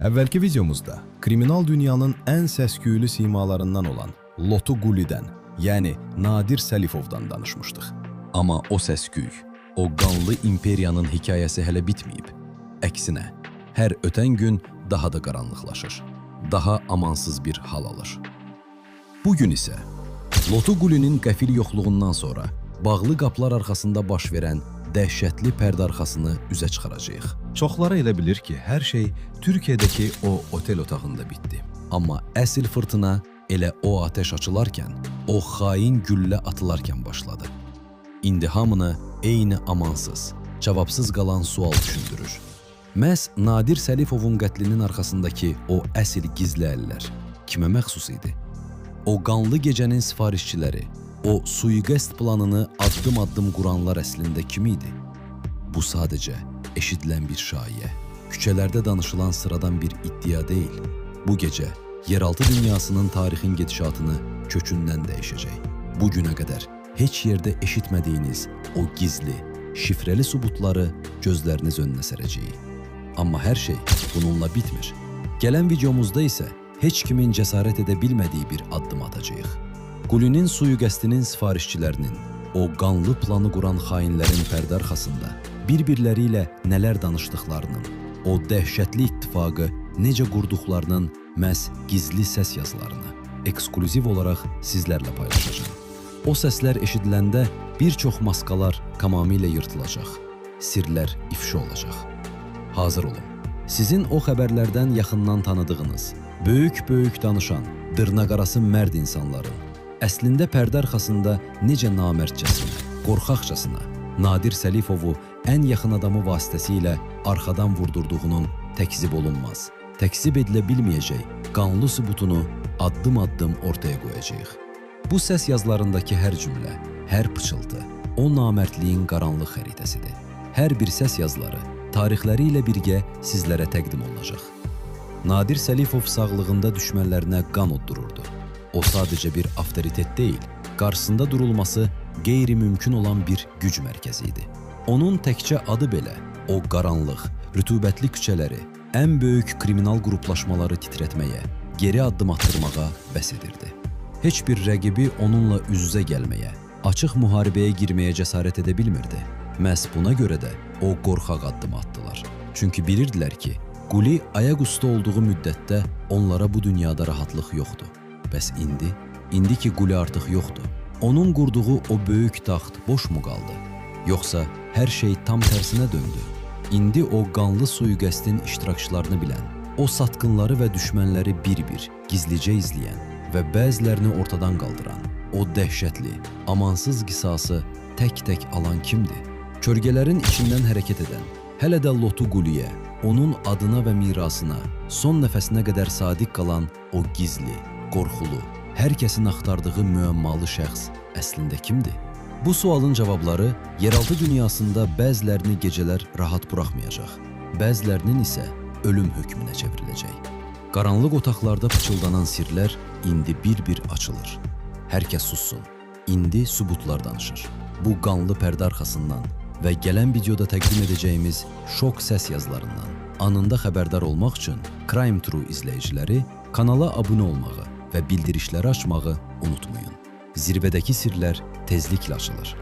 Əvvəlki videomuzda kriminal dünyanın ən səs-küylü simalarından olan Lotu Qulidən, yəni Nadir Səlifovdan danışmışdıq. Amma o səs-küy, o qanlı imperiyanın hekayəsi hələ bitməyib. Əksinə, hər ötən gün daha da qaranlıqlaşır, daha amansız bir hal alır. Bugün isə Lotu Qulinin qəfil yoxluğundan sonra bağlı qapılar arxasında baş verən dəhşətli pərdə arxasını üzə çıxaracağıq. Çoxları elə bilir ki, hər şey Türkiyədəki o otel otağında bitdi. Amma əsl fırtına elə o atəş açılarkən, o xain güllə atılarkən başladı. İndi hamını eyni amansız, cavabsız qalan sual düşündürür. Məhz Nadir Səlifovun qətlinin arxasındakı o əsl gizli əllər kimə məxsus idi? O qanlı gecənin sifarişçiləri, o sui-qəsd planını addım-addım quranlar əslində kim idi? Bu sadəcə eşidilən bir şayiə, küçələrdə danışılan sıradan bir iddia deyil. Bu gecə yeraltı dünyasının tarixin gedişatını kökündən dəyişəcək. Bugünə qədər heç yerdə eşitmədiyiniz o gizli, şifrəli sübutları gözləriniz önünə sərəcəyik. Amma hər şey bununla bitmir. Gələn videomuzda isə heç kimin cəsarət edə bilmədiyi bir addım atacağıq. Qulinin sui-qəsdinin sifarişçilərinin, o qanlı planı quran xainlərin pərdə arxasında bir-birləri ilə nələr danışdıqlarının, o dəhşətli ittifaqı necə qurduqlarının məhz gizli səs yazılarını eksklüziv olaraq sizlərlə paylaşacağım. O səslər eşidiləndə bir çox maskalar tamamilə yırtılacaq, sirlər ifşa olacaq. Hazır olun. Sizin o xəbərlərdən yaxından tanıdığınız, böyük-böyük danışan, dırnaqarası mərd insanların, əslində pərdə arxasında necə namərdcəsinə, qorxaqcasına Nadir Səlifovu ən yaxın adamı vasitəsilə arxadan vurdurduğunun təkzib olunmaz, təkzib edilə bilməyəcək qanlı sübutunu addım-addım ortaya qoyacağıq. Bu səs yazılarındakı hər cümlə, hər pıçıltı o namərdliyin qaranlıq xəritəsidir. Hər bir səs yazıları tarixləri ilə birgə sizlərə təqdim olunacaq. Nadir Səlifov sağlığında düşmənlərinə qan uddururdu. O sadəcə bir avtoritet deyil, qarşısında durulması qeyri-mümkün olan bir güc mərkəzi idi. Onun təkcə adı belə o qaranlıq, rütubətli küçələri, ən böyük kriminal qruplaşmaları titrətməyə, geri addım attırmağa bəs edirdi. Heç bir rəqibi onunla üz-üzə gəlməyə, açıq müharibəyə girməyə cəsarət edə bilmirdi. Məhz buna görə də o qorxaq addım atdılar. Çünki bilirdilər ki, Quli ayaqüstə olduğu müddətdə onlara bu dünyada rahatlıq yoxdur. Bəs indi ki Quli artıq yoxdur, onun qurduğu o böyük taxt boş mu qaldı? Yoxsa hər şey tam tərsinə döndü? İndi o qanlı sui-qəsdin iştirakçılarını bilən, o satqınları və düşmənləri bir-bir, gizlicə izləyən və bəzilərini ortadan qaldıran, o dəhşətli, amansız qisası tək-tək alan kimdir? Kölgələrin içindən hərəkət edən, hələ də Lotu Quliyə, onun adına və mirasına, son nəfəsinə qədər sadiq qalan o gizli, qorxulu, hər kəsin axtardığı müəmmalı şəxs əslində kimdir? Bu sualın cavabları yeraltı dünyasında bəzilərini gecələr rahat buraxmayacaq, bəzilərinin isə ölüm hökmünə çevriləcək. Qaranlıq otaqlarda pıçıldanan sirlər indi bir-bir açılır. Hər kəs sussun, indi sübutlar danışır. Bu qanlı pərdə arxasından və gələn videoda təqdim edəcəyimiz şok səs yazılarından anında xəbərdar olmaq üçün Crime True izləyiciləri kanala abunə olmağı və bildirişləri açmağı unutmayın. Zirvədəki sirlər tezliklə açılır.